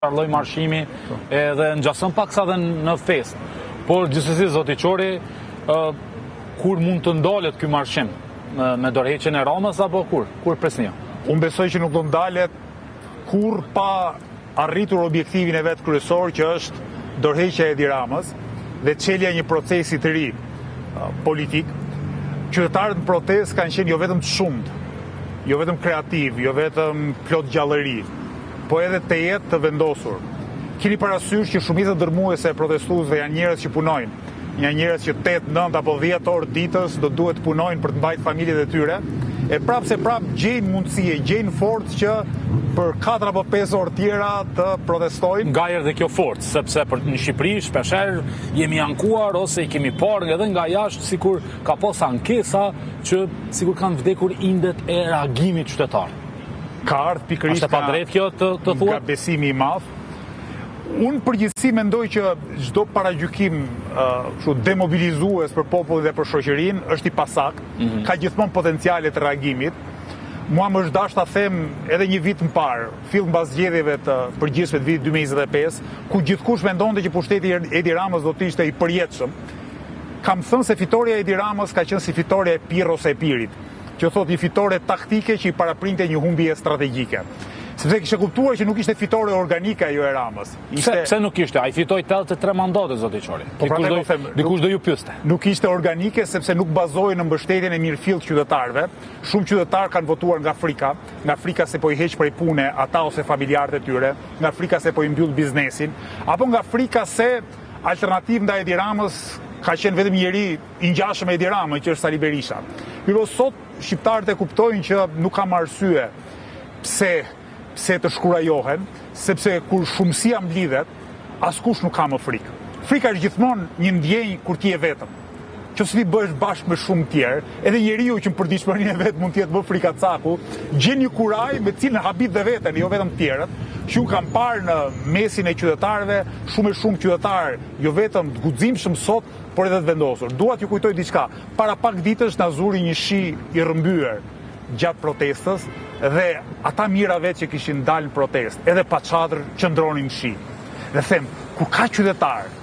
lloj marshimi edhe ngjason paksa edhe në fest. Por gjithsesi zoti Qori, kur mund të ndalet ky marshim me dorëheqjen e Ramës apo kur presni? Unë besoj që nuk do ndalet kur pa arritur objektivin e vet kryesor, që është dorëheqja e Edi Ramës dhe çelja një procesi të ri politik. Qytetarët në protestë kanë qenë jo vetëm të shumt, jo vetëm kreativ, jo vetëm plot gjallëri, po edhe të jetë të vendosur. Keni parasysh që shumica dërmuese e protestuesve janë njerëz që punojnë, janë njerëz që 8, 9 apo 10 orë ditës do duhet të punojnë për të mbajtur familjet e tyre, e prapë gjejnë mundësi, gjejnë forcë që për 4 apo 5 orë tjera të protestojnë. Nga erdhi kjo forcë, sepse në Shqipëri shpeshherë jemi ankuar ose i kemi parë edhe nga jashtë sikur ka pas ankesa që sikur kanë vdekur indet e reagimit qytetar. Ka ardhur pikërisht nga besimi i madh. Unë përgjithësi mendoj që çdo paragjykim demobilizues për popullin dhe për shoqërinë është i pasakt, ka gjithmonë potenciale të reagimit. Mua më është dashur ta them edhe një vit më parë, fill mbas zgjedhjeve të përgjithshme të vitit 2025, ku gjithkush mendonte që pushteti i Edi Ramës do të ishte i përjetshëm. Kam thënë se fitoria e Edi Ramës ka qenë si fitoria e Pirrit ose e Pirit, që thot një fitore taktike që i paraprinte një humbje strategjike. Sepse kishte kuptuar që nuk ishte fitore organike ajo e Ramës. Pse nuk ishte? Ai fitoi 83 mandate zoti Qori. Dikush do ju pyeste. Nuk ishte organike sepse nuk bazohej në mbështetjen e mirëfillt qytetarëve. Shumë qytetarë kanë votuar nga Afrika se po i heq prej pune ata ose familjarët e tyre, nga Afrika se po i mbyll biznesin, apo nga Afrika se alternativë ndaj Edi Ramës ka qenë vetëm njëri i ngjashëm me Edi Ramën, që është Sali Berisha. Sot shqiptarët e kuptojnë që nuk kam arsye pse të shkurajohen, sepse kur shumësia mblidhet, askush nuk ka më frikë. Frika është gjithmonë një ndjenjë kur ti je vetëm. Qoftë ti bëhesh bashkë me shumë tjerë, edhe njeriu që në përditshmërinë e vet mund të jetë më frikacaku, gjen një kuraj me cilën habit dhe veten, jo vetëm tjerët. Që kam parë në mesin e qytetarëve, shumë qytetarë, jo vetëm të guximshëm sot, por edhe të vendosur. Dua t'ju kujtoj diçka. Para pak ditësh na zuri një shi i rrëmbyer gjatë protestës dhe ata mira vetë që kishin dalë në protestë, edhe pa çadër qëndronin në shi. Dhe them, kur ka qytetarë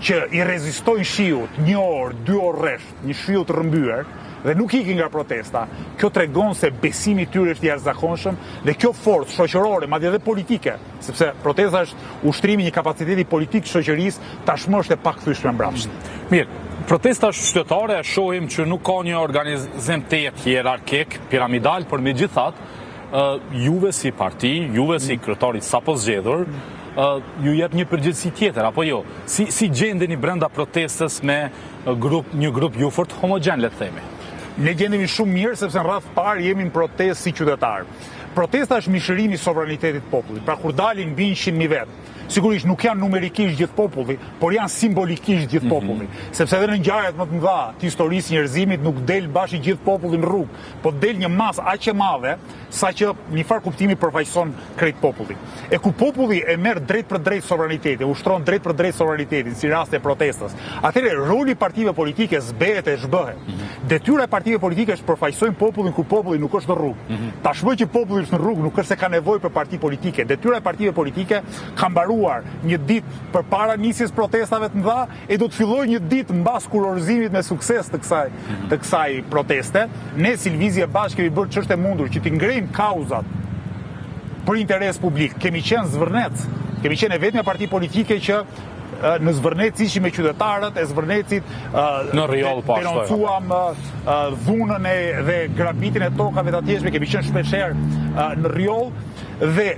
që i rezistojnë shiut 1 orë, 2 orë rresht, një shiu të rrëmbyer, dhe nuk ikin nga protesta, kjo tregon se besimi i tyre është i jashtëzakonshëm dhe kjo forcë shoqërore, madje edhe politike, sepse protesta është ushtrimi i një kapaciteti politik të shoqërisë, tashmë është e pakthyeshme mbrapsht. Mirë, protesta qytetare e shohim që nuk ka një organizim të jetë hierarkik, piramidal, por megjithatë, juve si parti, juve si kryetari sapo zgjedhur, ju jep një përgjegjësi tjetër, apo jo? Si gjendeni brenda protestës me një grup ju fort homogjen, le të themi? Ne gjendemi shumë mirë sepse në radhë parë jemi në protestë si qytetar. Protesta është mishërimi i sovranitetit të popullit. Pra kur dalin mbi 100.000 vetë, sigurisht nuk janë numerikisht gjithë populli, por janë simbolikisht gjithë populli. Sepse edhe në ngjarjet më të mëdha të historisë njerëzimit nuk del bashkë gjithë populli në rrugë, po del një masë aq e madhe saqë në far kuptimi përfaqëson krejt populli. E ku populli e merr drejt për drejt sovranitetin, ushtron drejt për drejt sovranitetin si rast e protestës, atëherë roli i partive politike zbehet e zhbëhet. Detyra e partive politike është përfaqësojnë popullin kur populli nuk është në rrugë. Tashmë që populli është në rrugë nuk është se ka nevojë për parti politike. Detyra e partive politike ka mbaruar një ditë përpara nisjes protestave të mëdha e do të fillojë një ditë mbas kurorëzimit me sukses të kësaj proteste. Ne si lëvizje bashkë kemi bërë ç'është e mundur që të ngrejmë kauzat për interes publik. Kemi qenë zvërnec, kemi qenë e vetmja parti politike që në zvërnec ishim me qytetarët, e zvërnecit denoncuam dhunën dhe grabitin e tokave të atjeshme, kemi qenë shpeshherë në rjoll dhe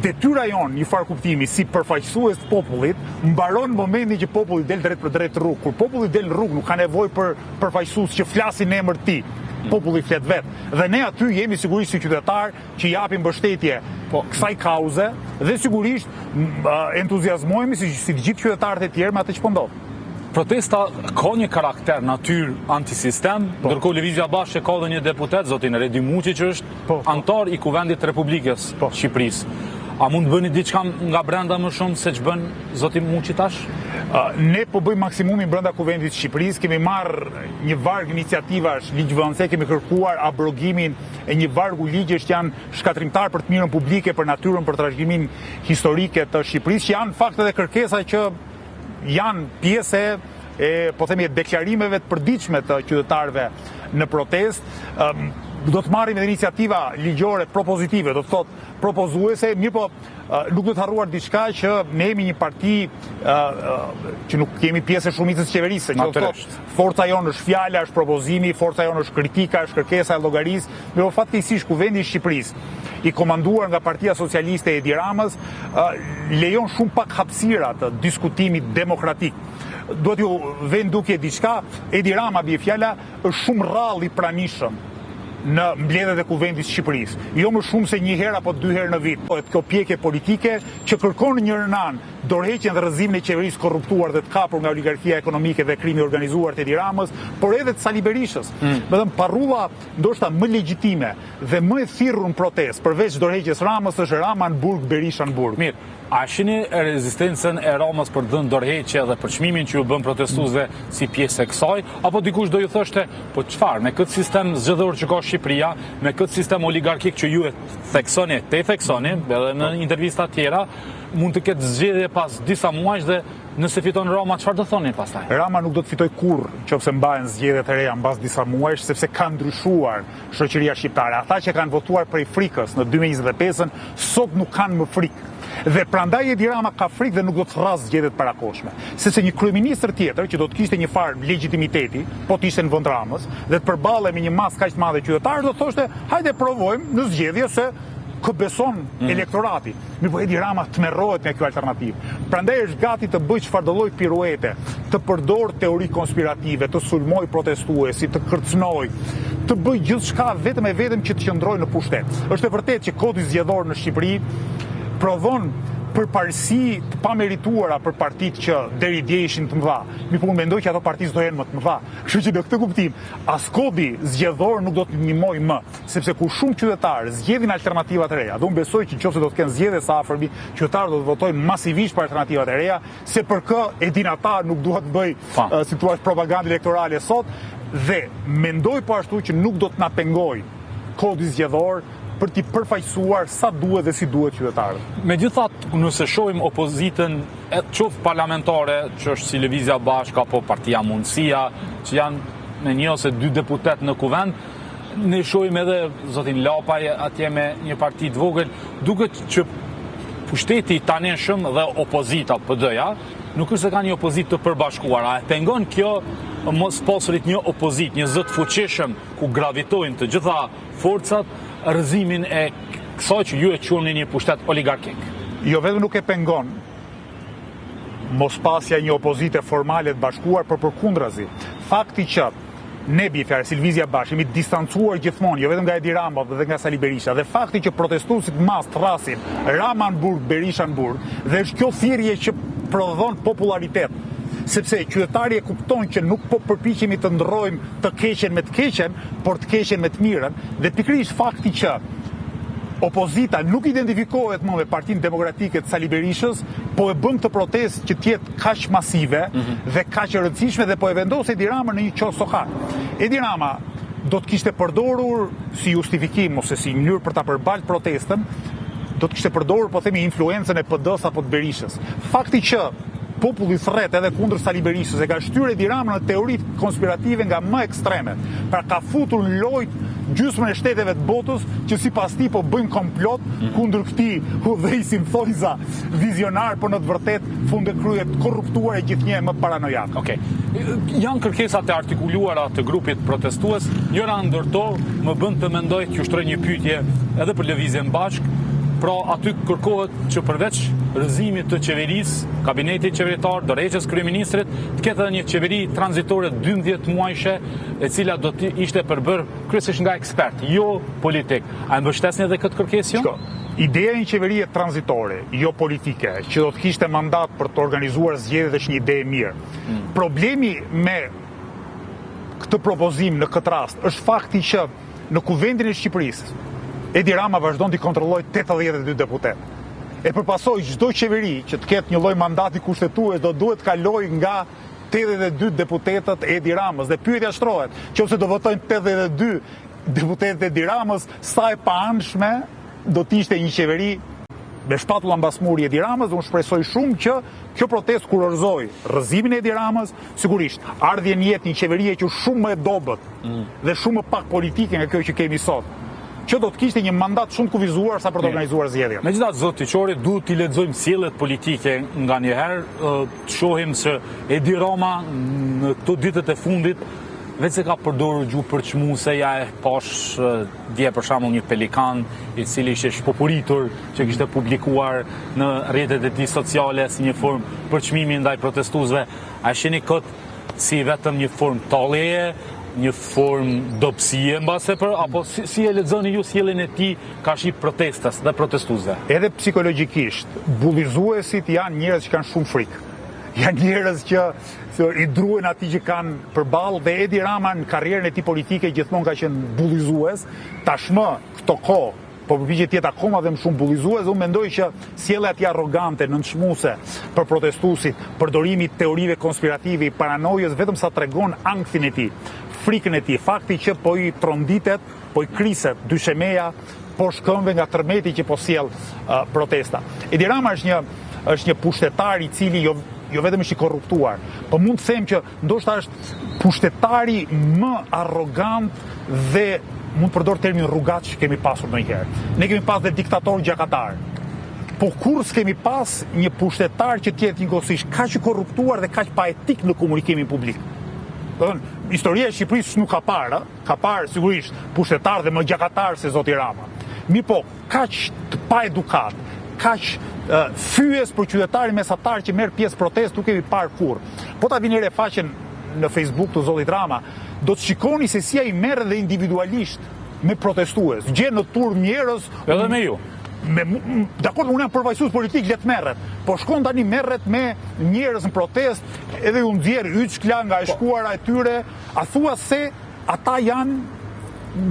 detyra jonë, një farë kuptimi, si përfaqësues të popullit, mbaron momentin që populli del drejt për drejt rrugë. Kur populli del në rrugë, nuk ka nevojë për përfaqësues që flasin në emër të tij. Populli flet vetë. Dhe ne aty jemi sigurisht si qytetar që japim mbështetje kësaj kauze dhe sigurisht entuziazmohemi si të gjithë qytetarët e tjerë me atë që po ndodh. Protesta ka një karakter natyrë antisistem, ndërkohë Lëvizja Bashkë ka dhe një deputet, zotin Redi Muqi, që është antar i Kuvendit të Republikës Shqipërisë. A mund të bëni diçka nga brenda më shumë se që bën zoti Muçi tash? Ne po bëjmë maksimumin brenda Kuvendit të Shqipërisë, kemi marrë një varg iniciativash ligjvënëse, kemi kërkuar abrogimin e një vargu ligjesh që janë shkatrimtar për të mirën publike, për natyrën, për trashëgiminë historike të Shqipërisë, që janë fakt edhe kërkesa që janë pjesë e po themi deklarimeve të përditshme të qytetarëve në protestë. Do të marrim edhe iniciativa ligjore propozitive, do të thotë propozuese, mirë po nuk do të harruar diçka që ne jemi një parti që nuk kemi pjesë e shumicës qeverisë, që do të thotë forca jonë është fjala, është propozimi, forca jonë është kritika, është kërkesa e llogarisë, mirë po fatkeqësisht Kuvendi i Shqipërisë, i komanduar nga Partia Socialiste e Edi Ramës, lejon shumë pak hapësira të diskutimit demokratik. Duhet ju vend duke diçka, Edi Rama bie fjala është shumë rrallë i pranishëm në mbledhjet e Kuvendit të Shqipërisë. Jo më shumë se një herë apo dy herë në vit. Kjo pjekje politike që kërkon në njërin anë dorëheqjen dhe rrëzimin e qeverisë korruptuar dhe të kapur nga oligarkia ekonomike dhe krimi organizuar të Edi Ramës, por edhe të Sali Berishës. Domethënë parrulla ndoshta më legjitime dhe më e thirrur në protestë përveç dorëheqjes Ramës është Rama-Burg, Berisha-Burg. Mirë. A shini rezistencën e Ramës për dhënë dorëheqje dhe për çmimin që ju bën protestuesve si pjesë e kësaj, apo dikush do ju thoshte, po çfarë, me këtë sistem zgjedhor që ka Shqipëria, me këtë sistem oligarkik që ju e theksoni, edhe në intervista tjera, mund të ketë zgjedhje pas disa muajsh dhe nëse fiton Rama, çfarë do thoni pastaj? Rama nuk do të fitoj kurrë nëse mbahen zgjedhjet e reja mbas disa muajsh, sepse ka ndryshuar shoqëria shqiptare. Ata që kanë votuar prej frikës në 2025-ën, sot nuk kanë më frikë. Dhe prandaj Edi Rama ka frikë dhe nuk do të rrasë zgjedhjet parakoshme. Sepse një kryeministër tjetër që do të kishte një farë legitimiteti, po të ishte në vend Ramës, dhe të përballej me një masë kaq të madhe qytetarë, do të thoshte, hajde provojmë në zgjedhje se kë beson elektorati. Mirë po Edi Rama tmerrohet me kjo alternativë. Prandaj është gati të bëjë çfarëdo lloj piruete, të përdor teori konspirative, të sulmoj protestuesi, të kërcënoj, të bëjë gjithçka vetëm e vetëm që të qëndrojë në pushtet. Është e vërtetë që kodi zgjedhor në Shqipëri provon përparësi të pamerituara për partitë që deri dje ishin të mëdha. Mi po mendoj që ato parti do jenë më të mëdha. Kështu që në këtë kuptim, as kodi zgjedhor nuk do të ndihmojë më, sepse kur shumë qytetarë zgjedhin alternativa të reja, dhe unë besoj që nëse do të kenë zgjedhje sa afërmi, qytetarët do të votojnë masivisht për alternativa të reja, se për kë e din ata nuk duhet të bëj situatë propagandë elektorale sot, dhe mendoj po ashtu që nuk do të na pengoj kodi zgjedhor për t'i përfaqësuar sa duhet dhe si duhet qytetarët. Megjithatë, nëse shohim opozitën, qoftë parlamentare, që është si Lëvizja Bashka apo Partia Mundësia, që janë me një ose dy deputet në kuvend, ne shohim edhe zotin Lapaj atje me një parti të vogël, duket që pushteti i tanishëm dhe opozita PD-ja nuk është se ka një opozitë të përbashkuar. A e pengon kjo mos posurit një opozit, një zë të fuqishëm ku gravitojnë të gjitha forcat rrëzimin e kësaj që ju e quheni një pushtet oligarkik? Jo vetëm nuk e pengon mos pasja një opozite formale të bashkuar, por përkundrazi. Fakti që ne bifjarë, si Lëvizja Bashkë, jemi distancuar gjithmonë, jo vetëm nga Edi Rama dhe nga Sali Berisha, dhe fakti që protestuesit mas të rrasin Rama-Burg, Berisha-Burg, dhe është kjo thirrje që prodhon popularitet. Sepse qytetari e kupton që nuk po përpiqemi të ndrojmë të keqen me të keqen, por të keqen me të mirën, dhe pikërisht fakti që opozita nuk identifikohet më me Partinë Demokratike të Sali Berishës, po e bën këtë protestë që të jetë kaq masive dhe kaq e rëndësishme dhe po e vendos Edi Rama në një qofë sokak. Edi Rama do të kishte përdorur si justifikim ose si mënyrë për ta përballë protestën, do të kishte përdorur, po themi, influencën e PD-s apo të Berishës. Fakti që populli thret edhe kundër Sali Berishës e ka shtyr Edi Rama në teoritë konspirative nga më ekstremet, pra ka futur në lojë gjysmën e shteteve të botës që sipas tij po bëjnë komplot kundër këtij udhëheqësi thojza vizionar, por në të vërtetë fundet kryet korruptuar e gjithnjë më paranojak. Okej. Janë kërkesat e artikuluara të grupit protestues, njëra ndër to më bën të mendoj që ushtroj një pyetje edhe për Lëvizjen Bashkë. Pra aty kërkohet që përveç rrëzimit të qeverisë, kabinetit qeveritar, dorëheqjes kryeministrit, të ketë edhe një qeveri tranzitore 12 muajshe, e cila do të ishte përbërë kryesisht nga ekspert, jo politik. A e mbështesni edhe këtë kërkesë ju? Ideja e një qeverie tranzitore, jo politike, që do të kishte mandat për të organizuar zgjedhjet është një ide e mirë. Problemi me këtë propozim në këtë rast është fakti që në Kuvendin e Shqipërisë Edi Rama vazhdon t'i kontrollojë 82 deputet. e përpasoj çdo qeveri që të ketë një lloj mandati kushtetues do duhet kaloj nga 82 deputetët e Edi Ramës dhe pyetja shtrohet, nëse do votojnë 82 deputetët e Edi Ramës, sa e paanshme do të ishte një qeveri me shpatulla mbas muri Edi Ramës, dhe unë shpresoj shumë që kjo protestë kurorëzoj rrëzimin e Edi Ramës, sigurisht ardhjen jetë një qeverie që shumë më e dobët dhe shumë më pak politike nga kjo që kemi sot, që do të kishte një mandat shumë të kufizuar sa për të organizuar zgjedhjet. Megjithatë, zoti Qori, duhet t'i lexojmë sjelljet politike nganjëherë, të shohim se Edi Rama në këto ditët e fundit vetë se ka përdorur gjuhë përçmuese, ja e pash dje për shembull një pelikan i cili ishte shpopuritur që kishte publikuar në rrjetet e tij sociale si një formë përçmimi ndaj protestuesve. A shihni kot si vetëm një formë talljeje, një formë dobësie mbase apo si e lexoni ju sjelljen e tij ka shi protestas dhe protestuesve? Edhe psikologjikisht, bullizuesit janë njerëz që kanë shumë frikë. Janë njerëz që i druhen atij që kanë përballë, dhe Edi Rama në karrierën e tij politike gjithmonë ka qenë bullizues. Tashmë këto kohë po përpiqet të jetë akoma dhe më shumë bullizues. Unë mendoj që sjellja e tij arrogante, nënçmuese për protestuesit, përdorimi i teorive konspirative, i paranojës, vetëm sa tregon anktin e tij, frikën e tij, fakti që po i tronditet, po i kriset dyshemeja poshtë këmbëve nga tërmeti që po sjell protesta. Edi Rama është një pushtetar i cili jo vetëm është i korruptuar, po mund të them që ndoshta është pushtetari më arrogant dhe mund të përdor termin rrugaç që kemi pasur ndonjëherë. Ne kemi pas dhe diktator gjakatar. Po kur s'kemi pas një pushtetar që të jetë njëkohësisht kaq i korruptuar dhe kaq pa etik në komunikimin publik. Historia e Shqipërisë nuk ka parë, ka parë sigurisht pushtetar dhe më gjakatar se zoti Rama. Mi po, kaq të pa edukat, kaq fyes për qytetarin mesatar që merr pjesë protestë nuk kemi parë kurrë. Po ta vini re faqen në Facebook të zotit Rama, do të shikoni se si ai merr dhe individualisht me protestues. Gjen në turm njerëz edhe me ju. Dakor, unë jam përfaqësues politik, le të merret. Po shkon tani merret me njerëz në protestë, edhe u nxjerr yçkla nga e shkuara e tyre, a thua se ata janë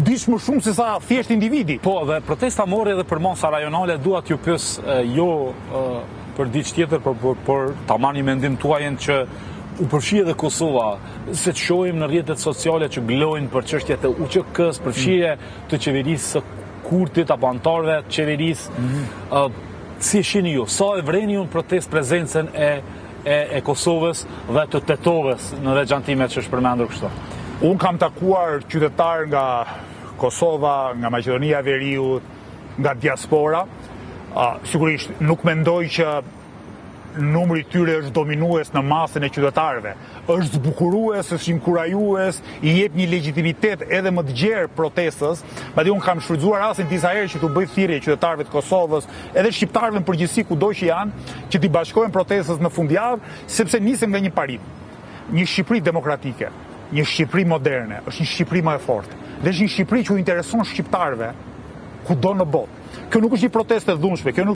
dish më shumë se sa thjesht individi. Po, dhe protesta mori edhe për masa rajonale, dua t'ju pyes jo për diçka tjetër, por ta marrni mendim tuajën që u përfshi edhe Kosova, se të shohim në rrjetet sociale që glojnë për çështjet e UÇK-s, përfshirje të qeverisë së Kurtit apo antarëve të qeverisë. Si shihni ju, sa e vreni ju në protestë prezencën e Kosovës dhe të Tetovës në veçantimet që është përmendur kështu? Unë kam takuar qytetar nga Kosova, nga Maqedonia e Veriut, nga diaspora. Sigurisht nuk mendoj që numri tyre është dominues në masën e qytetarëve. Është zbukurues, është inkurajues, i jep një legjitimitet edhe më të gjerë protestës. Madje unë kam shfrytzuar rastin disa herë që t'u bëj thirrje qytetarëve të Kosovës, edhe shqiptarëve në përgjithësi kudo që janë, që t'i bashkohen protestës në fundjavë, sepse nisem nga një parim. Një Shqipëri demokratike, një Shqipëri moderne, është një Shqipëri më e fortë. Dhe është një Shqipëri që u intereson shqiptarëve kudo në botë. Kjo nuk është një protestë e dhunshme, kjo nuk